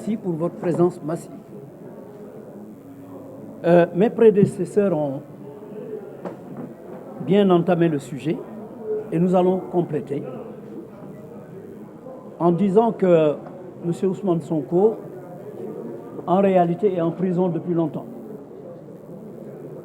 merci pour votre présence massive. Mes prédécesseurs ont bien entamé le sujet et nous allons compléter en disant que M. Ousmane Sonko, en réalité, est en prison depuis longtemps.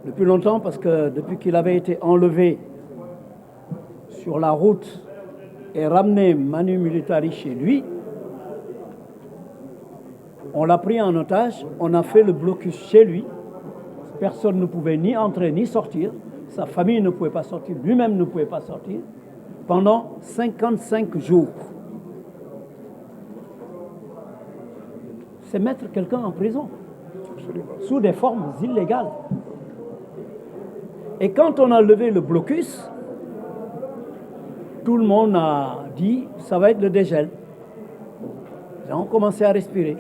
Depuis longtemps parce que depuis qu'il avait été enlevé sur la route et ramené Manu Militari chez lui, on l'a pris en otage, on a fait le blocus chez lui. Personne ne pouvait ni entrer ni sortir. Sa famille ne pouvait pas sortir, lui-même ne pouvait pas sortir, pendant 55 jours. C'est mettre quelqu'un en prison, sous des formes illégales. Et quand on a levé le blocus, tout le monde a dit, ça va être le dégel. Ils ont commencé à respirer.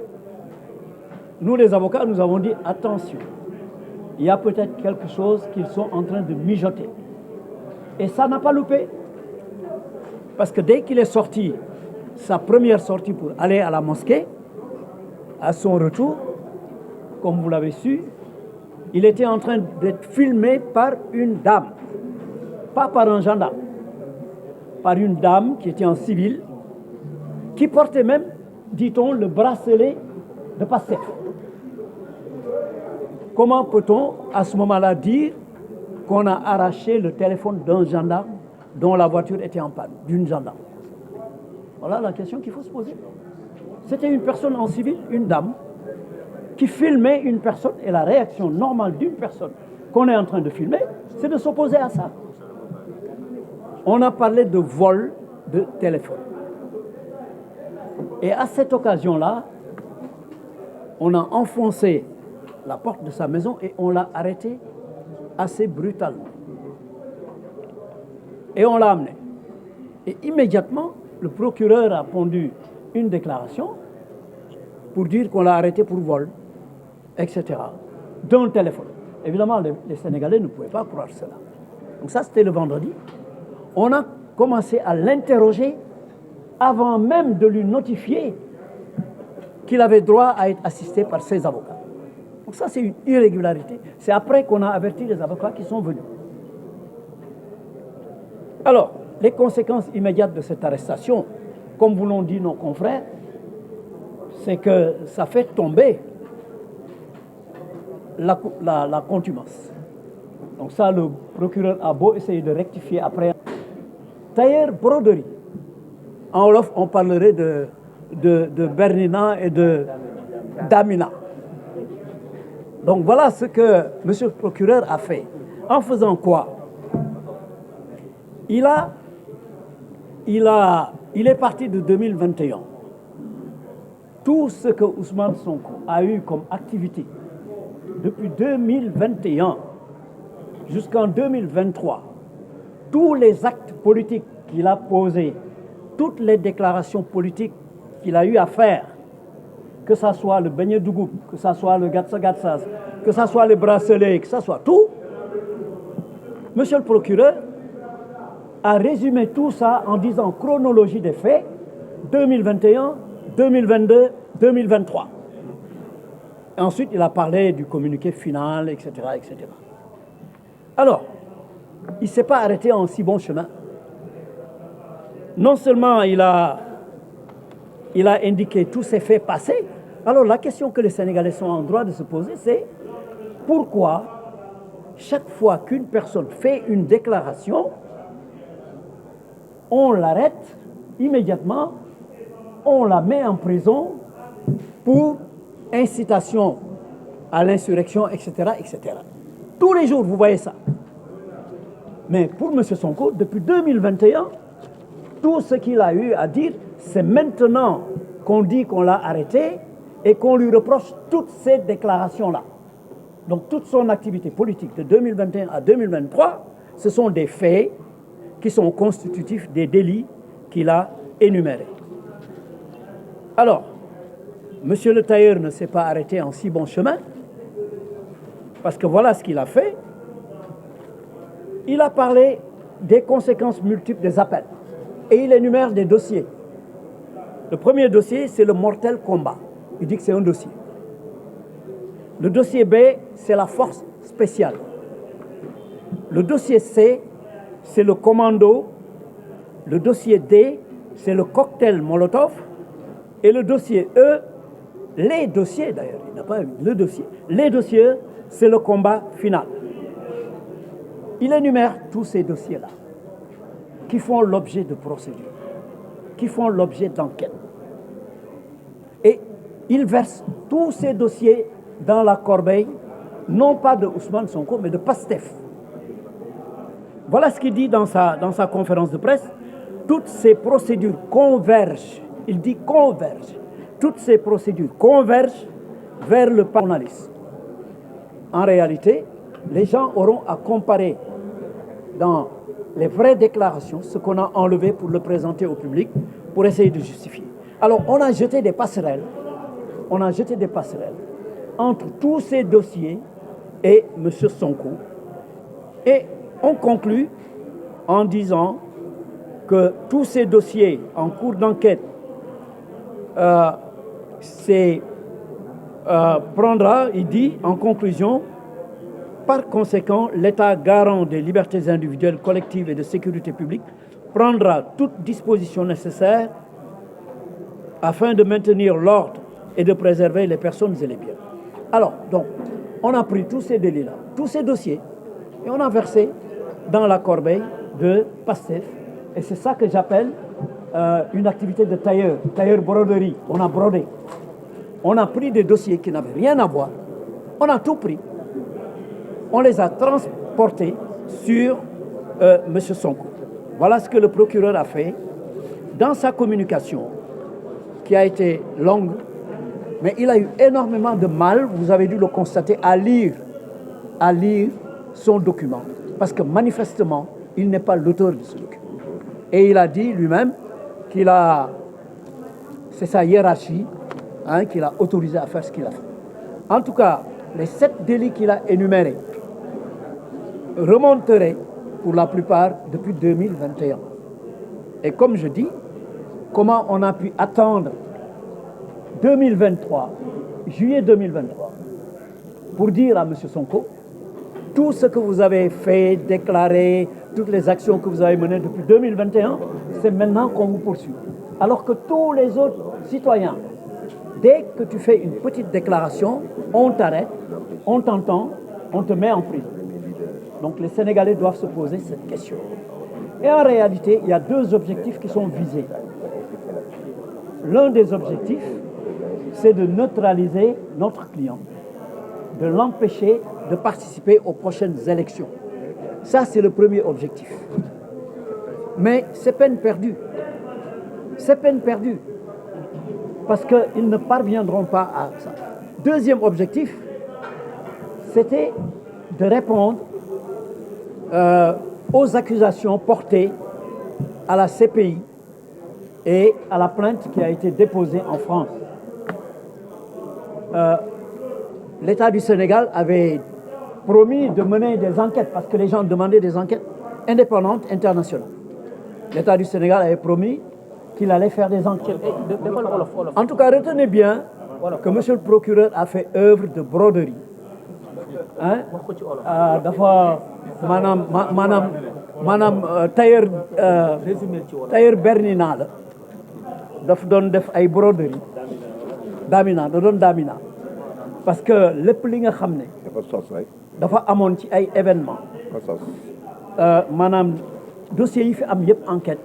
Nous, les avocats, nous avons dit, attention, il y a peut-être quelque chose qu'ils sont en train de mijoter. Et ça n'a pas loupé. Parce que dès qu'il est sorti, sa première sortie pour aller à la mosquée, à son retour, comme vous l'avez su, il était en train d'être filmé par une dame, pas par un gendarme, par une dame qui était en civil, qui portait même, dit-on, le bracelet de Pastef. Comment peut-on, à ce moment-là, dire qu'on a arraché le téléphone d'un gendarme dont la voiture était en panne, d'une gendarme? Voilà la question qu'il faut se poser. C'était une personne en civil, une dame, qui filmait une personne, et la réaction normale d'une personne qu'on est en train de filmer, c'est de s'opposer à ça. On a parlé de vol de téléphone. Et à cette occasion-là, on a enfoncé la porte de sa maison et on l'a arrêté assez brutalement. Et on l'a amené. Et immédiatement, le procureur a pondu une déclaration pour dire qu'on l'a arrêté pour vol, etc. D'un téléphone. Évidemment, les Sénégalais ne pouvaient pas croire cela. Donc ça, c'était le vendredi. On a commencé à l'interroger avant même de lui notifier qu'il avait droit à être assisté par ses avocats. Donc ça, c'est une irrégularité. C'est après qu'on a averti les avocats qui sont venus. Alors, les conséquences immédiates de cette arrestation, comme vous l'ont dit nos confrères, c'est que ça fait tomber la contumace. Donc ça, le procureur a beau essayer de rectifier après. Tailleur broderie. En Wolof, on parlerait de Bernina et de Damina. Donc voilà ce que M. le procureur a fait. En faisant quoi? Il est parti de 2021. Tout ce que Ousmane Sonko a eu comme activité depuis 2021 jusqu'en 2023, tous les actes politiques qu'il a posés, toutes les déclarations politiques qu'il a eu à faire, que ce soit le beignet Dougoub, que ce soit le Gatsa-Gatsas, que ce soit les bracelets, que ce soit tout, Monsieur le procureur a résumé tout ça en disant chronologie des faits, 2021, 2022, 2023. Et ensuite, il a parlé du communiqué final, etc., etc. Alors, il ne s'est pas arrêté en si bon chemin. Non seulement il a indiqué tous ces faits passés. Alors la question que les Sénégalais sont en droit de se poser, c'est pourquoi chaque fois qu'une personne fait une déclaration, on l'arrête immédiatement, on la met en prison pour incitation à l'insurrection, etc., etc. Tous les jours, vous voyez ça. Mais pour M. Sonko, depuis 2021, tout ce qu'il a eu à dire, c'est maintenant qu'on dit qu'on l'a arrêté et qu'on lui reproche toutes ces déclarations-là. Donc toute son activité politique de 2021 à 2023, ce sont des faits qui sont constitutifs des délits qu'il a énumérés. Alors, M. le tailleur ne s'est pas arrêté en si bon chemin, parce que voilà ce qu'il a fait. Il a parlé des conséquences multiples des appels. Et il énumère des dossiers. Le premier dossier, c'est le mortel combat. il dit que c'est un dossier. Le dossier B, c'est la force spéciale. Le dossier C, c'est le commando. Le dossier D, c'est le cocktail Molotov. Et le dossier E, les dossiers d'ailleurs, il n'a pas le dossier. Les dossiers, c'est le combat final. Il énumère tous ces dossiers-là qui font l'objet de procédures, qui font l'objet d'enquêtes. Et il verse tous ces dossiers dans la corbeille, non pas de Ousmane Sonko, mais de PASTEF. Voilà ce qu'il dit dans sa conférence de presse. Toutes ces procédures convergent, il dit convergent, toutes ces procédures convergent vers le journaliste. En réalité, les gens auront à comparer dans les vraies déclarations ce qu'on a enlevé pour le présenter au public, pour essayer de justifier. Alors, on a jeté des passerelles entre tous ces dossiers et M. Sonko. Et on conclut en disant que tous ces dossiers en cours d'enquête prendra, il dit en conclusion, par conséquent, l'État garant des libertés individuelles, collectives et de sécurité publique prendra toute disposition nécessaire afin de maintenir l'ordre et de préserver les personnes et les biens. Alors, donc, on a pris tous ces délits-là, tous ces dossiers, et on a versé dans la corbeille de PASTEF. Et c'est ça que j'appelle une activité de tailleur broderie. On a brodé. On a pris des dossiers qui n'avaient rien à voir. On a tout pris. On les a transportés sur M. Sonko. Voilà ce que le procureur a fait dans sa communication, qui a été longue, mais il a eu énormément de mal, vous avez dû le constater, à lire son document. Parce que manifestement, il n'est pas l'auteur de ce document. Et il a dit lui-même c'est sa hiérarchie qui l'a autorisé à faire ce qu'il a fait. En tout cas, les 7 délits qu'il a énumérés remonteraient pour la plupart depuis 2021. Et comme je dis, comment on a pu attendre 2023, juillet 2023, pour dire à M. Sonko, tout ce que vous avez fait, déclaré, toutes les actions que vous avez menées depuis 2021, c'est maintenant qu'on vous poursuit. Alors que tous les autres citoyens, dès que tu fais une petite déclaration, on t'arrête, on t'entend, on te met en prison. Donc les Sénégalais doivent se poser cette question. Et en réalité, il y a 2 objectifs qui sont visés. L'un des objectifs, c'est de neutraliser notre client, de l'empêcher de participer aux prochaines élections. Ça, c'est le premier objectif. Mais c'est peine perdue. C'est peine perdue. Parce qu'ils ne parviendront pas à ça. Deuxième objectif, c'était de répondre aux accusations portées à la CPI et à la plainte qui a été déposée en France. L'État du Sénégal avait promis de mener des enquêtes, parce que les gens demandaient des enquêtes indépendantes, internationales. L'État du Sénégal avait promis qu'il allait faire des enquêtes. En tout cas, retenez bien que M. le procureur a fait œuvre de broderie. Dafa maanaam tailleur bernina la daf doon def ay broderie daamina da doon daamina parce que lépp li nga xam ne dafa amoon ci ay événement maanaam dossiers yi fi am yëpp enquête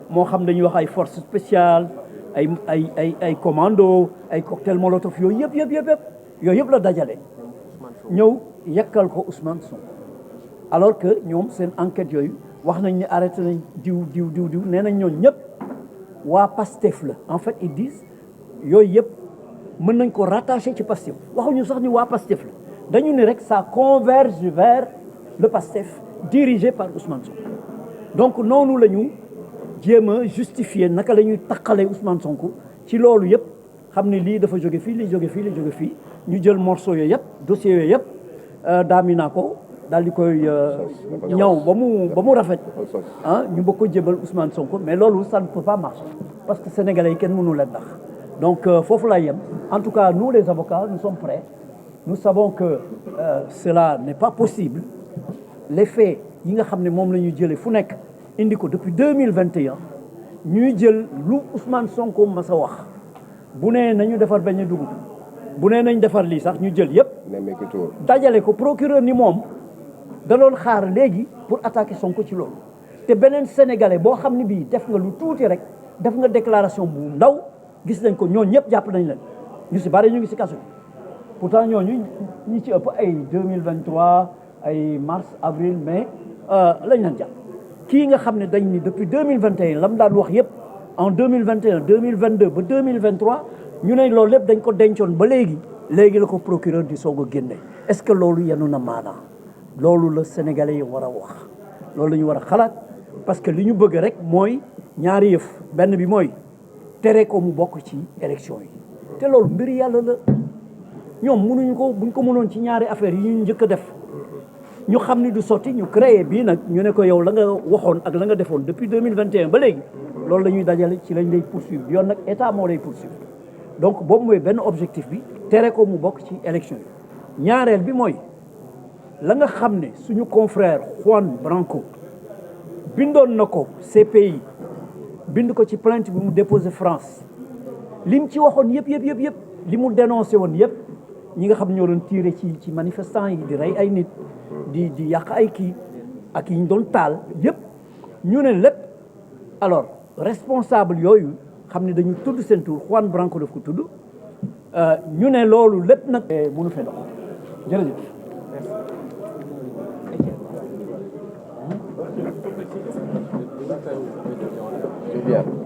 moo xam dañuy wax ay forces spéciales ay commando ay cocktail molotov yooyu yëpp la dajale ñëw yekkal ko Ousmane Sonko alors que ñoom seen enquête yooyu wax nañ ne arrêté nañ diw nee nañ ñooñu ñëpp waa PASTEF la en fait ils disent yooyu yëpp mën nañ ko rattaché ci PASTEF waxuñu sax ni waa PASTEF la dañu ne rek ça converge vers le PASTEF dirigé par Ousmane Sonko. Donc noonu la ñu jéem a justifier naka la ñuy taqalee Ousmane Sonko ci loolu yëpp xam ne lii dafa jóge fii lii jóge fii ñu jël morceau yooyu yëpp dossier yooyu yëpp daamina ko daal di koy ñaw ba mu rafet ñu bëgg ko jébal Ousmane Sonko mais loolu ça ne peut pas marcher parce que sénégalais yi kenn mënu leen ndax donc foofu laa yem en tout cas nous les avocats nous sommes prêts nous savons que cela n'est pas possible les faits yi nga xam ne moom la ñuy jëlee fu nekk indi ko depuis 2021 ñuy jël lu Ousmane Sonko ma sa wax bu nee nañu defar beñe dugub bu nee nañ defar lii sax ñu jël yëpp dajale ko procureur ni moom da doon xaar léegi pour attaquer Sonko ci loolu te beneen sénégalais boo xam ne bii def nga lu tuuti rek def nga déclaration bu ndaw gis nañ ko ñooñu ñëpp jàpp nañ leen ñu si bari ñu ngi si kaso pourtant ñooñu ñi ci ëpp ay 2023 ay mars avril mai lañ leen jàpp kii nga xam ne dañ ni depuis 2021 la mu daan wax yëpp en 2021 2022 ba 2023 ñu ne loolu lépp dañ ko dencoon ba léegi la ko procureur di soog a génne est-ce que loolu yenu na maanaa loolu la sénégalais yi war a wax loolu la ñu war a xalaat parce que li ñu bëgg rek mooy ñaari yëf benn bi mooy tere ko mu bokk ci élection yi te loolu mbir yàlla la ñoom mënuñu ko buñ ko mënoon ci ñaari affaires yi ñu njëkk a def ñu xam ni du sotti ñu créé bii nag ñu ne ko yow la nga waxoon ak la nga defoon depuis 2021 ba léegi loolu la ñuy dajale ci lañ lay poursuivre yoon nag état moo lay poursuivre donc boobu mooy benn objectif bi tere ko mu bokk ci élection yi ñaareel bi mooy la nga xam ne suñu confrère Juan Branco bindoon na ko CPI bind ko ci plainte bi mu déposé France lim ci waxoon yëpp li mu dénoncé woon yëpp ñi nga xam ñoo doon tiré ci manifestants yi di rey ay nit di yàq ay kii ak yi ñu doon taal yëpp ñu ne lépp alors responsable yooyu xam ne dañu tudd seen tur Juan Branco daf ko tudd ñu ne loolu lépp nag mënu fee dox jërëjëf. Bien.